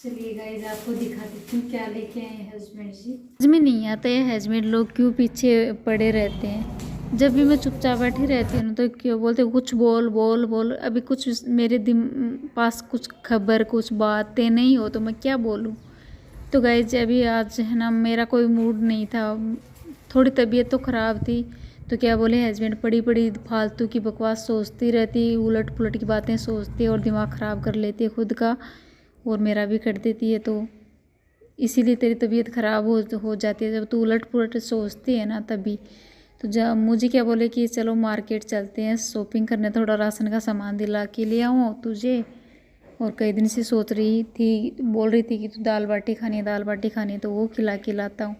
चलिए गाइस आपको दिखा देती हूँ क्या लेके आए हैं हस्बैंड जी। समझ में नहीं आता है हस्बैंड लोग क्यों पीछे पड़े रहते हैं। जब भी मैं चुपचाप बैठी रहती हूँ तो क्यों बोलते कुछ बोल बोल बोल। अभी कुछ मेरे पास कुछ खबर कुछ बातें नहीं हो तो मैं क्या बोलूँ। तो गाइस अभी आज है ना मेरा कोई मूड नहीं था, थोड़ी तबीयत तो ख़राब थी। तो क्या बोले हस्बैंड पड़ी पड़ी फालतू की बकवास सोचती रहती, उलट पुलट की बातें सोचती और दिमाग ख़राब कर लेती है खुद का और मेरा भी कर देती है। तो इसीलिए तेरी तबीयत ख़राब हो जाती है जब तू उलट पुलट सोचती है ना तभी। तो जब मुझे क्या बोले कि चलो मार्केट चलते हैं शॉपिंग करने, थोड़ा राशन का सामान दिला के ले आऊँ तुझे। और कई दिन से सोच रही थी, बोल रही थी कि तू दाल बाटी खानी है दाल बाटी खानी है, तो वो खिलाता हूँ।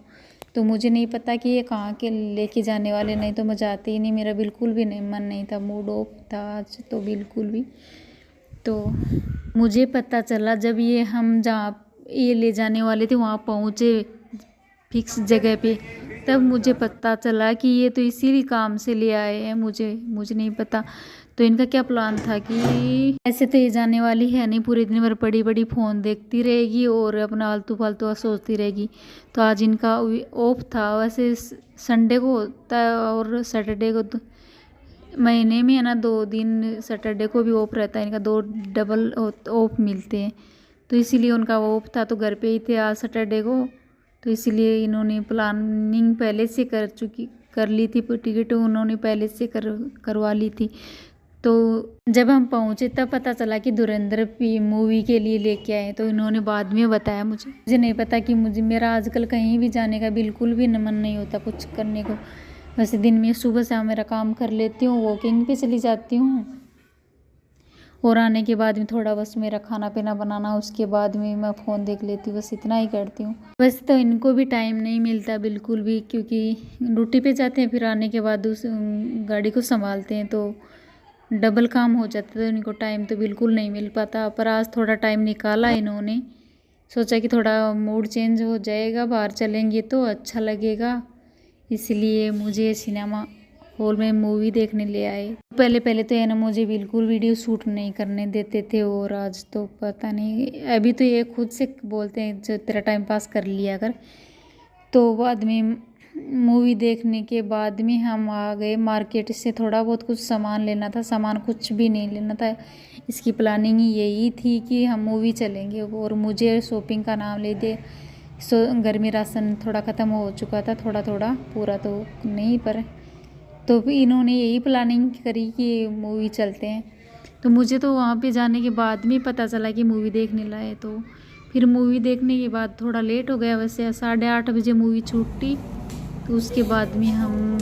तो मुझे नहीं पता कि ये कहाँ के लेके जाने वाले, नहीं तो मैं जाती ही नहीं, मेरा बिल्कुल भी नहीं मन नहीं था, मूड ऑफ था आज तो बिल्कुल भी। तो मुझे पता चला जब ये हम जहाँ ये ले जाने वाले थे वहाँ पहुँचे फिक्स जगह पे, तब मुझे पता चला कि ये तो इसी काम से ले आए हैं, मुझे नहीं पता। तो इनका क्या प्लान था कि ऐसे तो ये जाने वाली है नहीं, पूरे दिन भर बड़ी बड़ी फ़ोन देखती रहेगी और अपना आलतू फालतू सोचती रहेगी। तो आज इनका ऑफ था, वैसे संडे को होता है और सैटरडे को तो महीने में है ना 2 दिन सैटरडे को भी ऑफ रहता है, इनका 2 डबल ऑफ मिलते हैं। तो इसीलिए उनका ऑफ था तो घर पे ही थे आज सैटरडे को। तो इसीलिए इन्होंने प्लानिंग पहले से कर ली थी, टिकट उन्होंने पहले से करवा ली थी। तो जब हम पहुँचे तब पता चला कि धुरंधर मूवी के लिए लेके आए, तो इन्होंने बाद में बताया। मुझे नहीं पता कि मेरा आजकल कहीं भी जाने का बिल्कुल भी मन नहीं होता कुछ करने को। वैसे दिन में सुबह से मेरा काम कर लेती हूँ, वॉकिंग पे चली जाती हूँ और आने के बाद में थोड़ा बस मेरा खाना पीना बनाना, उसके बाद में मैं फ़ोन देख लेती हूँ, बस इतना ही करती हूँ। वैसे तो इनको भी टाइम नहीं मिलता बिल्कुल भी, क्योंकि ड्यूटी पे जाते हैं फिर आने के बाद उस गाड़ी को संभालते हैं तो डबल काम हो जाता है, तो इनको टाइम तो बिल्कुल नहीं मिल पाता। पर आज थोड़ा टाइम निकाला इन्होंने, सोचा कि थोड़ा मूड चेंज हो जाएगा, बाहर चलेंगे तो अच्छा लगेगा, इसलिए मुझे सिनेमा हॉल में मूवी देखने ले आए। पहले तो ये ना मुझे बिल्कुल वीडियो शूट नहीं करने देते थे और आज तो पता नहीं, अभी तो ये खुद से बोलते हैं जो तेरा टाइम पास कर लिया कर। तो बाद में मूवी देखने के बाद में हम आ गए मार्केट से, थोड़ा बहुत कुछ सामान लेना था, सामान कुछ भी नहीं लेना था। इसकी प्लानिंग ही यही थी कि हम मूवी चलेंगे और मुझे शॉपिंग का नाम ले दे। घर में राशन थोड़ा ख़त्म हो चुका था, थोड़ा थोड़ा, पूरा तो नहीं पर। तो फिर इन्होंने यही प्लानिंग करी कि मूवी चलते हैं। तो मुझे तो वहाँ पे जाने के बाद में पता चला कि मूवी देखने लाए। तो फिर मूवी देखने के बाद थोड़ा लेट हो गया, वैसे 8:30 बजे मूवी छूटी। तो उसके बाद में हम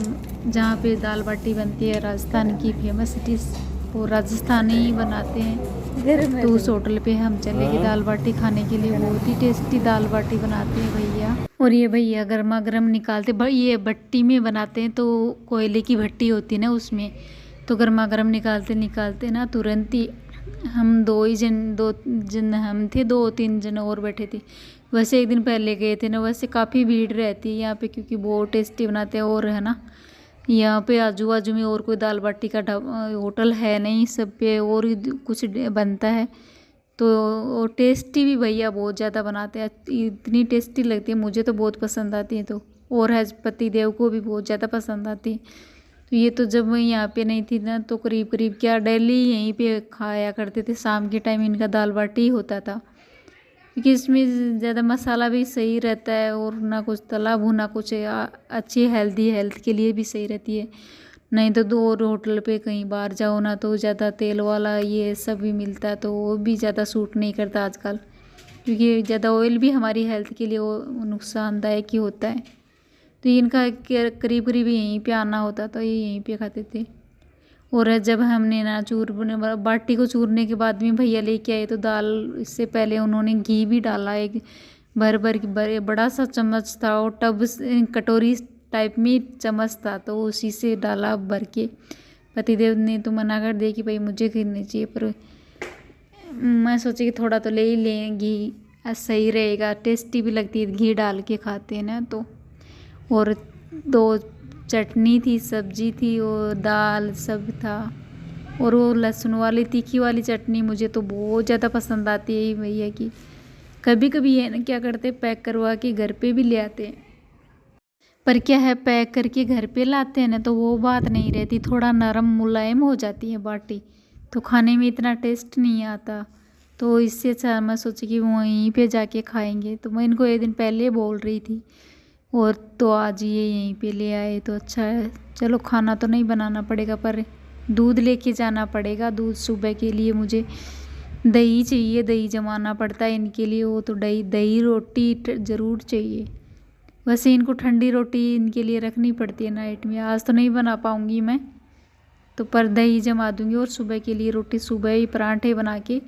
जहाँ पे दाल बाटी बनती है राजस्थान की फेमस डिश, वो राजस्थानी बनाते हैं, तो उस होटल पे हम चले गए दाल बाटी खाने के लिए। बहुत ही टेस्टी दाल बाटी बनाते हैं भैया, और ये भैया गर्मा गर्म निकालते, भाई ये भट्टी में बनाते हैं, तो कोयले की भट्टी होती है ना उसमें, तो गर्मा गर्म निकालते ना तुरंत ही। हम दो जन हम थे, 2-3 जन और बैठे थे। वैसे एक दिन पहले गए थे ना, वैसे काफ़ी भीड़ रहती है यहाँ पे क्योंकि बहुत टेस्टी बनाते हैं। और है ना यहाँ पे आजू बाजू में और कोई दाल बाटी का होटल है नहीं, सब पे और ही कुछ बनता है। तो टेस्टी भी भैया बहुत ज़्यादा बनाते हैं, इतनी टेस्टी लगती है, मुझे तो बहुत पसंद आती है। तो और पति देव को भी बहुत ज़्यादा पसंद आती है। तो ये तो जब मैं यहाँ पे नहीं थी ना तो करीब करीब क्या डेली यहीं पे खाया करते थे, शाम के टाइम इनका दाल बाटी ही होता था, क्योंकि इसमें ज़्यादा मसाला भी सही रहता है और ना कुछ तला भुना कुछ अच्छी हेल्थ के लिए भी सही रहती है। नहीं तो और होटल पे कहीं बाहर जाओ ना तो ज़्यादा तेल वाला ये सब भी मिलता है, तो वो भी ज़्यादा सूट नहीं करता आजकल, क्योंकि ज़्यादा ऑयल भी हमारी हेल्थ के लिए वो नुकसानदायक ही होता है। तो इनका करीब करीब यहीं पे आना होता था, ये यहीं पे खाते थे। और जब हमने ना बाटी को चूरने के बाद में भैया लेके आए, तो दाल इससे पहले उन्होंने घी भी डाला, एक भर बड़ा सा चम्मच था और टब कटोरी टाइप में चम्मच था, तो उसी से डाला भर के। पतिदेव ने तो मना कर दिया कि भाई मुझे घी नहीं चाहिए, पर मैं सोची कि थोड़ा तो ले ही लें, घी सही रहेगा, टेस्टी भी लगती है घी डाल के खाते हैं ना। तो और 2 चटनी थी, सब्जी थी और दाल सब था, और वो लहसुन वाली तीखी वाली चटनी मुझे तो बहुत ज़्यादा पसंद आती है भैया की। कभी कभी ये ना क्या करते, पैक करवा के घर पे भी ले आते हैं, पर क्या है पैक करके घर पे लाते हैं ना तो वो बात नहीं रहती, थोड़ा नरम मुलायम हो जाती है बाटी, तो खाने में इतना टेस्ट नहीं आता। तो इससे अच्छा मैं सोची कि वहीं पे जाके खाएंगे, तो मैं इनको एक दिन पहले बोल रही थी, और तो आज ये यहीं पे ले आए तो अच्छा है। चलो खाना तो नहीं बनाना पड़ेगा, पर दूध लेके जाना पड़ेगा। दूध सुबह के लिए मुझे दही चाहिए, दही जमाना पड़ता है इनके लिए, वो तो दही दही रोटी ज़रूर चाहिए। वैसे इनको ठंडी रोटी इनके लिए रखनी पड़ती है नाइट में, आज तो नहीं बना पाऊँगी मैं, तो पर दही जमा दूँगी और सुबह के लिए रोटी, सुबह ही पराठे बना के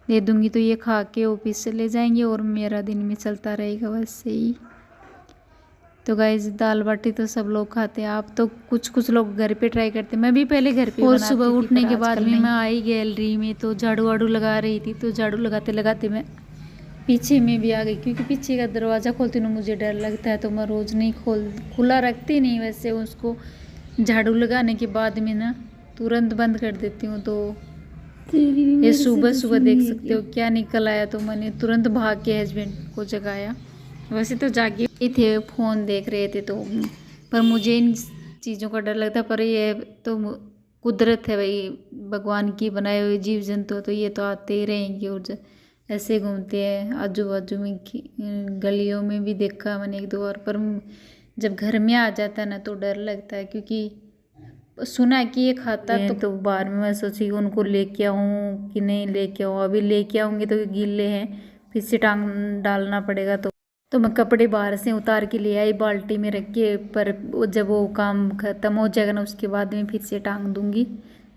दे दूँगी, तो ये खा के ऑफिस से ले जाएंगे और मेरा दिन में चलता रहेगा वैसे ही। तो गाइस दाल बाटी तो सब लोग खाते हैं, आप तो कुछ लोग घर पे ट्राई करते हैं, मैं भी पहले घर पे। और सुबह उठने के बाद में मैं आई गैलरी में, तो झाड़ू वाड़ू लगा रही थी, तो झाड़ू लगाते लगाते मैं पीछे में भी आ गई, क्योंकि पीछे का दरवाज़ा खोलती हूँ मुझे डर लगता है, तो मैं रोज़ नहीं खुला रखती नहीं, वैसे उसको झाड़ू लगाने के बाद में ना तुरंत बंद कर देती हूँ। तो ये सुबह सुबह देख सकते हो क्या निकल आया, तो मैंने तुरंत भाग के हस्बैंड को जगाया। वैसे तो जागे ही थे, फ़ोन देख रहे थे, तो पर मुझे इन चीज़ों का डर लगता, पर ये तो कुदरत है भाई, भगवान की बनाए हुए जीव जंतु, तो ये तो आते ही रहेंगे और ऐसे घूमते हैं। आजू बाजू में गलियों में भी देखा मैंने एक दो बार, पर जब घर में आ जाता है ना तो डर लगता है, क्योंकि सुना है कि ये खाता तो बाहर में मैं सोची उनको लेके आऊँ कि नहीं लेके आऊँ, अभी लेके आऊँगी तो गीले हैं, फिर से टांग डालना पड़ेगा, तो मैं कपड़े बाहर से उतार के ले आई बाल्टी में रख के, पर जब वो काम ख़त्म हो जाएगा ना उसके बाद में फिर से टांग दूँगी,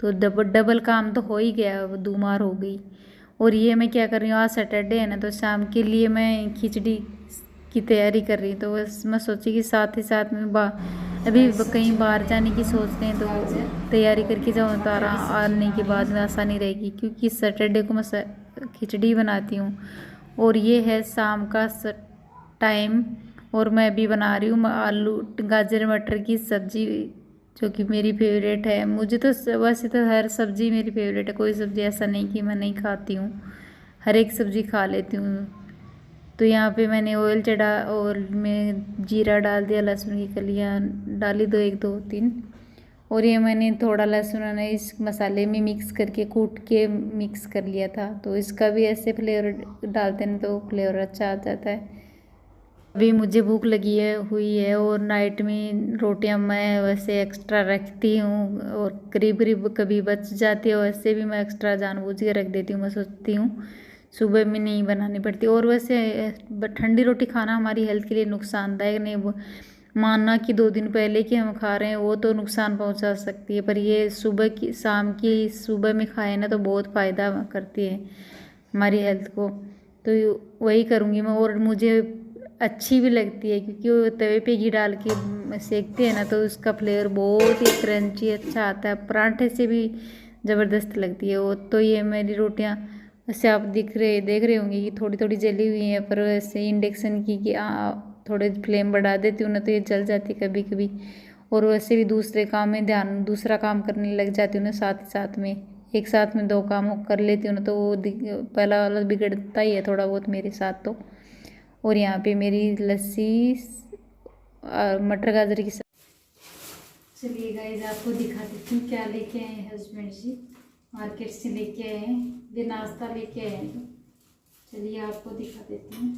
तो डबल काम तो हो ही गया, दूमार हो गई। और ये मैं क्या कर रही हूँ, आज सैटरडे है ना, तो शाम के लिए मैं खिचड़ी की तैयारी कर रही हूँ, तो बस मैं सोची कि साथ ही साथ में अभी कहीं बाहर जाने की सोचते हैं, तो तैयारी करके जाऊँ, तो आने के बाद में आसानी रहेगी, क्योंकि सैटरडे को मैं खिचड़ी बनाती हूँ। और ये है शाम का टाइम, और मैं भी बना रही हूँ आलू गाजर मटर की सब्जी, जो कि मेरी फेवरेट है। मुझे तो वैसे तो हर सब्ज़ी मेरी फेवरेट है, कोई सब्ज़ी ऐसा नहीं कि मैं नहीं खाती हूँ, हर एक सब्ज़ी खा लेती हूँ। तो यहाँ पे मैंने ऑयल चढ़ा, ऑयल में जीरा डाल दिया, लहसुन की कलियाँ डाली, दो एक दो तीन, और ये मैंने थोड़ा लहसुन ना इस मसाले में मिक्स करके कूट के मिक्स कर लिया था, तो इसका भी ऐसे फ्लेवर डालते हैं तो फ्लेवर अच्छा आ जाता है। अभी मुझे भूख लगी हुई है, और नाइट में रोटियां मैं वैसे एक्स्ट्रा रखती हूँ, और करीब करीब कभी बच जाती है, वैसे भी मैं एक्स्ट्रा जानबूझ के रख देती हूँ। मैं सोचती हूँ सुबह में नहीं बनानी पड़ती, और वैसे ठंडी रोटी खाना हमारी हेल्थ के लिए नुकसानदायक नहीं, वो मानना कि 2 दिन पहले की हम खा रहे हैं वो तो नुकसान पहुँचा सकती है, पर ये सुबह की शाम की सुबह में खाए ना तो बहुत फ़ायदा करती है हमारी हेल्थ को, तो वही करूँगी मैं। और मुझे अच्छी भी लगती है, क्योंकि वो तवे पे घी डाल के सेकते हैं ना, तो उसका फ्लेवर बहुत ही क्रंची अच्छा आता है, पराठे से भी ज़बरदस्त लगती है वो। तो ये मेरी रोटियां वैसे आप देख रहे होंगे कि थोड़ी थोड़ी जली हुई हैं, पर वैसे इंडक्शन की कि थोड़े फ्लेम बढ़ा देती हूँ ना तो ये जल जाती है कभी कभी, और वैसे भी दूसरे काम में दूसरा काम करने लग जाती हूँ ना, साथ ही साथ में एक साथ में 2 काम कर लेती हूँ ना, तो वो पहला वाला बिगड़ता ही है थोड़ा बहुत मेरे साथ तो। और यहाँ पे मेरी लस्सी मटर गाजर की सब्जी। चलिए गाइस आपको दिखा देती हूँ क्या लेके आए हैं हस्बैंड जी, मार्केट से लेके आए हैं, ये नाश्ता लेके आए हैं, तो चलिए आपको दिखा देती हूँ।